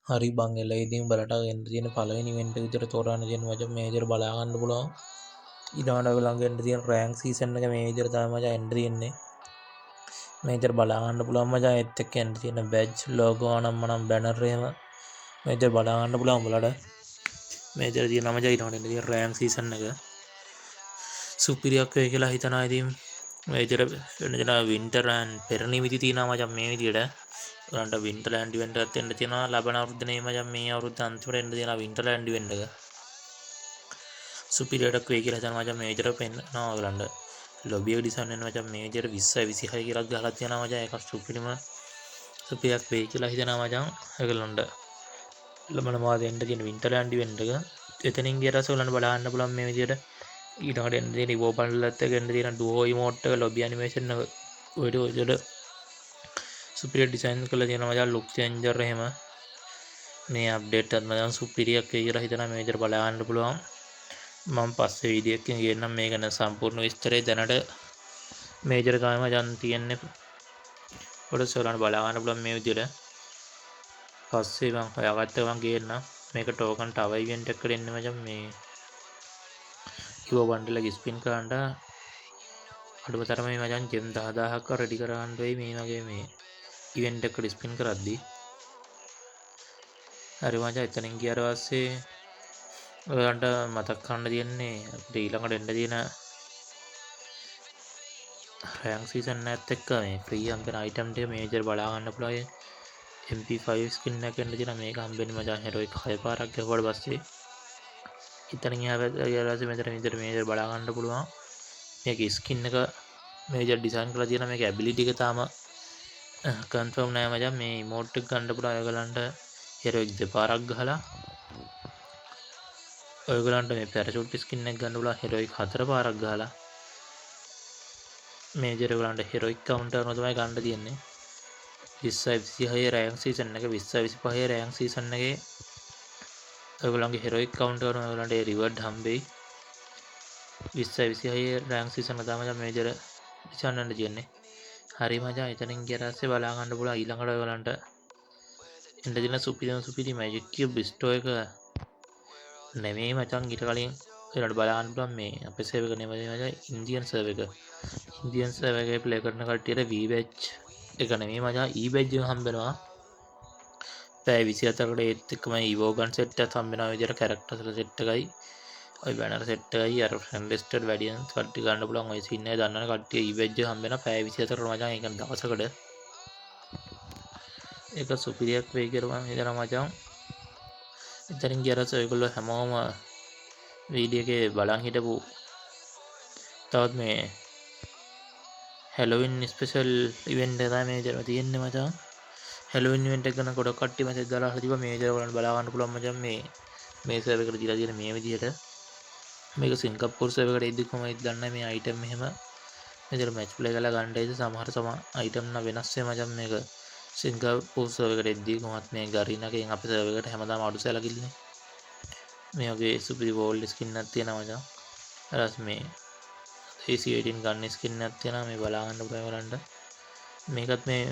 හරි බං එල ඉතින් බලට එන්න තියෙන පළවෙනි ඉවෙන්ට් එක විතර තෝරන්න තියෙන මචං මේ විදිහට බලා ගන්න පුළුවන් ඊළඟට ඔයගොල්ලන්ගේ එන්න තියෙන රෑන්ක් සීසන් එක මේ විදිහට තමයි මචං එන්න තියෙන්නේ මේ විදිහට බලා ගන්න පුළුවන් මචං ඒත් එක්ක එන්න තියෙන බැජ් ලෝගෝ අනම්මනම් බැනර් එහෙම මේ විදිහට බලා ගන්න පුළුවන් උඹලට මේ විදිහට තියෙනවා මචං ඊළඟට එන්න තියෙන රෑන්ක් සීසන් එක සුපිරියක් වෙයි කියලා හිතනවා ඉතින් මේ විදිහට වෙන දෙන වින්ටර් ඇන් පෙරනිමිති තියෙනවා මචං මේ විදිහට උරන්ට වින්ටර්ලෑන්ඩ් ඉවෙන්ට් එකක් එන්න තියෙනවා ලබන අවුරුද්දේ මචං මේ අවුරුද්ද අන්තිමට එන්න තියෙනවා වින්ටර්ලෑන්ඩ් ඉවෙන්ට් එක සුපිරියටක් වෙයි කියලා හිතනවා මචං මේ විදිහට පෙන්නනවා ඔයගලන්ට ලොබි එක ඩිසයින් වෙන මචං මේ විදිහට 20 26 කියලා ගහලා තියෙනවා මචං ඒක සුපිරිම සුපිරියක් වෙයි කියලා හිතනවා මචං ඔයගලන්ට ලබන මාසෙ එන්න තියෙන වින්ටර්ලෑන්ඩ් ඉවෙන්ට් එක එතනින් ගියට පස්සේ ඔයගලන්ට බලන්න පුළුවන් මේ විදිහට ඊළඟට එන්න තියෙන ඉවෝ බන්ඩල්ලත් එක්ක එන්න තියෙන ඩුවෝ ඉමෝට් එක ලොබි ඇනිමේෂන් එක ඔය විදිහට සුපිරිය ඩිසයින් කරලා තියෙනවා මචං ලුක් චේන්ජර් එහෙම මේ අප්ඩේට් එකත් මචං සුපිරියක් වෙයි කියලා හිතනවා මේ විදිහට බලා ගන්න පුළුවන් මම පස්සේ වීඩියෝ එකකින් ගේන්නම් මේක ගැන සම්පූර්ණ විස්තරය දැනට මේ විදිහට තමයි මචං තියෙන්නේ පොඩ්ඩක් ඔයාලන්ට බලා ගන්න පුළුවන් මේ විදිහට පස්සේ මම හොයාගත්ත ගමන් ගේන්නම් මේක ටෝකන් ටව ඉවෙන්ට් එකකට එන්නේ මචං මේ ඉවෝ බන්ඩල් එක ස්පින් කරන්න අඩුම තරමේ මචං ජෙම් 10000ක් රෙඩි කරගන්න වෙයි මේ වගේ මේ ඉවෙන්ට් එකකට ස්පින් කරද්දී හරි මචං එතනින් ගියාට පස්සේ ඔයාලන්ට මතක් කරන්න තියෙන්නේ අපිට ඊළඟට එන්න තියෙන රෑන්ක් සීසන් එකත් එක්ක මේ ෆ්‍රී හම්බෙන අයිටම් ටික මේ විදිහට බලා ගන්න පුළුවන් MP5 ස්කින් එකක් එන්න තියෙන මේක හම්බෙන්නේ මචං හෙරොයික් 6 පාරක් ගහුවාට පස්සේ ඉතින් එහා පැත්තට මෙතන විතර මේ විදිහට බලා ගන්න පුළුවන් මේක ස්කින් එක මේ විදිහට ඩිසයින් කරලා තියෙන මේක ඇබිලිටි එක තාම කන්ෆර්ම් නෑ මචං මේ ඉමෝට් එක ගන්න පුළුවන් ඔයගලන්ට හෙරොයික් දෙපාරක් ගහලා ඔයගලන්ට මේ පැරෂූට් ස්කින් එක ගන්න පුළුවන් හෙරොයික් 4 පාරක් ගහලා මේ විදිහට ඔයගලන්ට හෙරොයික් කවුන්ටර් එක තමයි ගන්න තියෙන්නේ 20 26 රෑන්ක් සීසන් එක 20 25 රෑන්ක් සීසන් එකේ ඔයගලන්ගේ හෙරොයික් කවුන්ටර් එක ඔයගලන්ට ඒ රිවර්ඩ් හම්බෙයි 20 26 රෑන්ක් සීසන් එක තමයි මේ විදිහට ඩිසයින් තියෙන්නේ හරි මචං එතනින් ගියට පස්සේ බලා ගන්න පුළුවන් ඊළඟට ඔයගලන්ට එන්න තියෙන සුපිරි මැජික් කියුබ් ස්ටෝ එක නෙමෙයි මචං ඊට කලින් ඔයාලට බලන්න පුළුවන් මේ අපේ සර්වර් එක නෙමෙයි මචං ඉන්දියන් සර්වර් එක ඉන්දියන් සර්වර් එකේ ප්ලේ කරන කට්ටියට V badge එක නෙමෙයි මචං E badge එක හම්බෙනවා පැය 24කට ඒත් එක්කම ඉවෝ ගන් සෙට් එකක් හම්බෙනවා විදියට කැරක්ටර්ස්ලා සෙට් එකයි ඔය බැනර් සෙට් එකයි අර ෆ්‍රෙන්ඩ් ලිස්ටඩ් වැඩියන්ස් කට්ටිය ගන්න පුළුවන් ඔය සින් එක දන්නන කට්ටිය E badge එක හම්බෙනවා පැය 24කට මචං ඒක දවසකට ඒක සුපිරියක් වෙයි කියලා මම හිතනවා මචං එතනින් ගියරස ඔයගොල්ලෝ හැමෝම වීඩියෝ එකේ බලන් හිටපු තවත් මේ හැලොවින් ස්පෙෂල් ඉවෙන්ට් එක තමයි මේ විදිහට තියෙන්නේ මචං හැලොවින් ඉවෙන්ට් එක ගැන ගොඩක් කට්ටිය මැසේජ් දාලා අහලා තිබ්බා මේ විදිහට ඔයාලට බලා ගන්න පුළුවන් මචං මේ සර්වර් එකට දීලා තියෙන මේ විදිහට මේක සිංගප්පූර් සර්වර් එකට එද්දි කොහොමද දන්නේ මේ අයිටම් මෙහෙම මෙතන මැච් ප්ලේ කරලා ගන්නයිද සමහර අයිටම් නම් වෙනස් වෙයි මචං මේක සිංගප්පූර් සර්වර් එකට එද්දි කොහොමත් මේ ගරිනාගෙන් අපේ සර්වර් එකට හැමදාම අඩු සැලකිලිනේ මේ වගේ සුපිරි වෝල්ඩ් ස්කින් එකක් තියෙනවා මචං ඊට මේ AC18 ගන්න ස්කින් එකක් තියෙනවා මේ බලා ගන්න පුළුවන් ඔයාලන්ට මේකත් මේ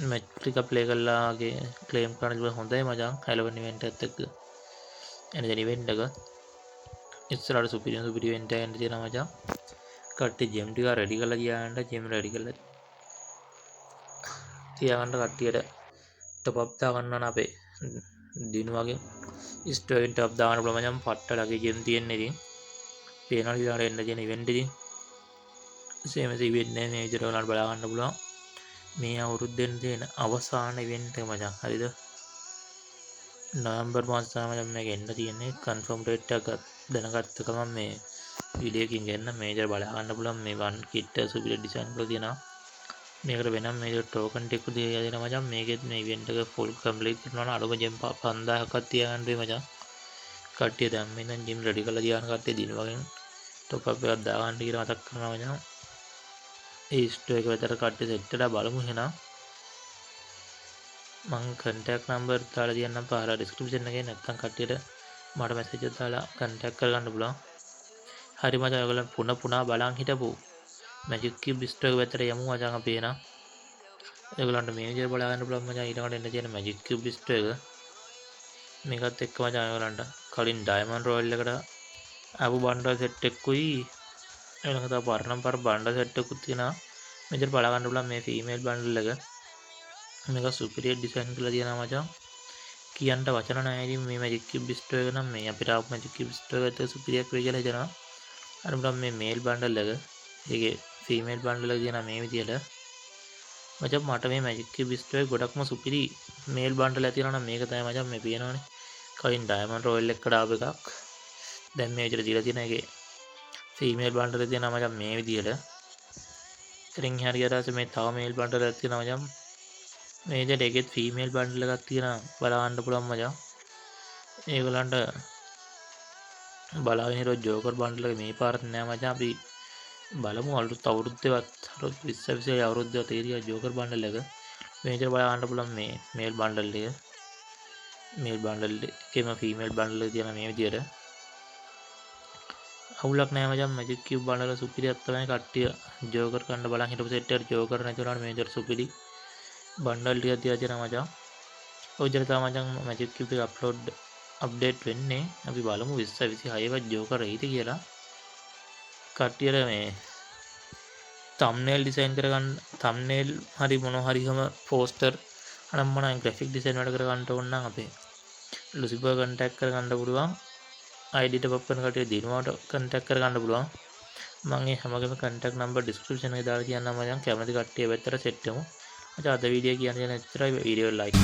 මැච් ටික ප්ලේ කරලා වගේ ක්ලේම් කරන්න පුළුවන් හොඳයි මචං හැලොවින් ඉවෙන්ට් එකත් එක්ක එන ඉවෙන්ට් එක ඉස්සරහට සුපිරි ඉවෙන්ට් එකක් එන්න තියෙනවා මචං කට්ටිය ජෙම් ටික රෙඩි කරලා තියාගන්න ජෙම් රෙඩි කරලා තියාගන්න කට්ටියට টপ අප් දාගන්න ඕන අපේ දිනුවගේ ස්ටෝරින් টপ දාගන්න පුළුවන් මචං පට්ටලගේ ජෙම් තියෙන්නේ ඉතින් පේනවා ඊළඟට එන්න තියෙන ඉවෙන්ට් එකකින් සේමස ඉවෙන්ට් එක මේ විදිහට ඔයාලට බලා ගන්න පුළුවන් මේ අවුරුද්දෙන් තියෙන අවසාන ඉවෙන්ට් එක මචං හරිද නොවැම්බර් මාසෙ තමයි මචං මේක එන්න තියෙන්නේ කන්ෆර්ම් ඩේට් එක දැනගත්ත ගමන් මේ වීඩියෝ එකකින් ගන්න මේ විදිහට බලා ගන්න පුළුවන් මේ වන් කිට් එක සුපිරි ඩිසයින් කරලා තියෙනවා මේකට වෙනම් මේ ටෝකන් ටික දීලා දෙනවා මචං මේකෙත් මේ ඉවෙන්ට් එක ෆුල් කම්ප්ලීට් කරනවා නම් අඩුම ජෙම් 5000ක්වත් තියාගන්න වෙයි මචං කට්ටිය දැන් මේ ඉඳන් ජිම් රෙඩි කරලා තියාන කට්ටිය දිනුවගෙන් টপ අප් එකක් දාගන්න කියලා මතක් කරනවා මචං ඒ ස්ටෝ එක විතර කට්ටිය සෙට් වෙලා බලමු එහෙනම් මං කන්ටැක්ට් නම්බර් දාලා තියන්නම් පහළ ඩිස්ක්‍රිප්ෂන් එකේ නැත්නම් කට්ටියට මට මැසේජ් එකක් දාලා කන්ටැක්ට් කරගන්න පුළුවන් හරි මචං ඔයගොල්ලෝ පුනා බලන් හිටපු මැජික් කියුබ් ස්ටෝ එක විතර යමු මචං අපි එහෙනම් ඔයගොල්ලන්ට මේ විදිහට බලා ගන්න පුළුවන් මචං ඊළඟට එන්න තියෙන මැජික් කියුබ් ස්ටෝ එක මේකත් එක්ක මචං ඔයගලන්ට කලින් ඩයමන්ඩ් රොයල් එකට ආපු බණ්ඩල් සෙට් එකකුයි ඊළඟට තව පරණම්පර බණ්ඩල් සෙට් එකකුත් තියෙනවා. මෙතන බලා ගන්න පුළුවන් මේ ෆීමේල් බණ්ඩල් එක. මේක සුපිරියර් ඩිසයින් කරලා තියෙනවා මචං. කියන්න වචන නැහැ. ඉතින් මේ මැජික් කියුබ් බිස්ටෝ එක නම් මේ අපිට ආපු මැජික් කියුබ් බිස්ටෝ එකට සුපිරියර් වෙයි කියලා හිතනවා. අර මේ මේල් බණ්ඩල් එක. ඒකේ ෆීමේල් බණ්ඩල් එක තියෙනවා මේ විදියට. මචං මට මේ මැජික් කියුබ් බිස්ටෝ එක ගොඩක්ම සුපිරි මේල් බණ්ඩල් එක තියෙනවා නම් මේක තමයි මචං මේ පියනවනේ. කලින් ඩයමන්ඩ් රොයල් එකට ආපු එකක්. දැන් මේ විදියට දීලා තියෙන එකේ ෆීමේල් බණ්ඩල් එක තියෙනවා මචං මේ විදියට. ඉතින් හරියට මේ තව මේල් බණ්ඩල් එකක් තියෙනවා මචං. මේ විදියට ඒකෙත් ෆීමේල් බණ්ඩල් එකක් තියෙනවා බලා ගන්න පුළුවන් මචං. ඒගොල්ලන්ට බලාගෙන ඉරෝ ජෝකර් බණ්ඩල් එක මේ පාරත් නෑ මචං. අපි බලමු අවුරුද්දේවත් 20 අවුරුද්දේවත් ඒරියා ජෝකර් බණ්ඩල් එක. මේ විදියට බලා ගන්න පුළුවන් මේ මේල් බණ්ඩල් එක. මේල් බණ්ඩල් එකේම ෆීමේල් බණ්ඩල් එක තියෙනවා මේ විදියට. අවුලක් නෑ මචං. මැජික් කියුබ් බණ්ඩල් සුපිරියක් තමයි. කට්ටිය ජෝකර් කන්න බලන් හිටපු සෙට් එකට ජෝකර් නැතුණාට මේ විදියට සුපිරි බණ්ඩල් ටිකක් තියලා තියෙනවා මචං. ඔය විදියට තමයි මචං මැජික් කියුබ් එක අප්ඩේට් වෙන්නේ. අපි බලමු 2026 වත් ජෝකර් එයිද කියලා. කට්ටියට මේ තම්නේල් ඩිසයින් කරගන්න තම්නේල් හරි මොන හරි හැම පෝස්ටර් අනම් මොන ග්‍රැෆික් ඩිසයින් වැඩ කරගන්න ඕන නම් අපේ ලුසිබර් කන්ටැක්ට් කරගන්න පුළුවන්. ID එක පොප් කරන කට්ටිය දිනුවාට කන්ටැක්ට් කරගන්න පුළුවන්. මම මේ හැමගේම කන්ටැක්ට් නම්බර් ඩිස්ක්‍රිප්ෂන් එකේ දාලා තියන්නම් මචං. කැමති කට්ටිය වෙතට සෙට් වෙමු. මචං අද වීඩියෝ කියන්නේ එච්චරයි. Video like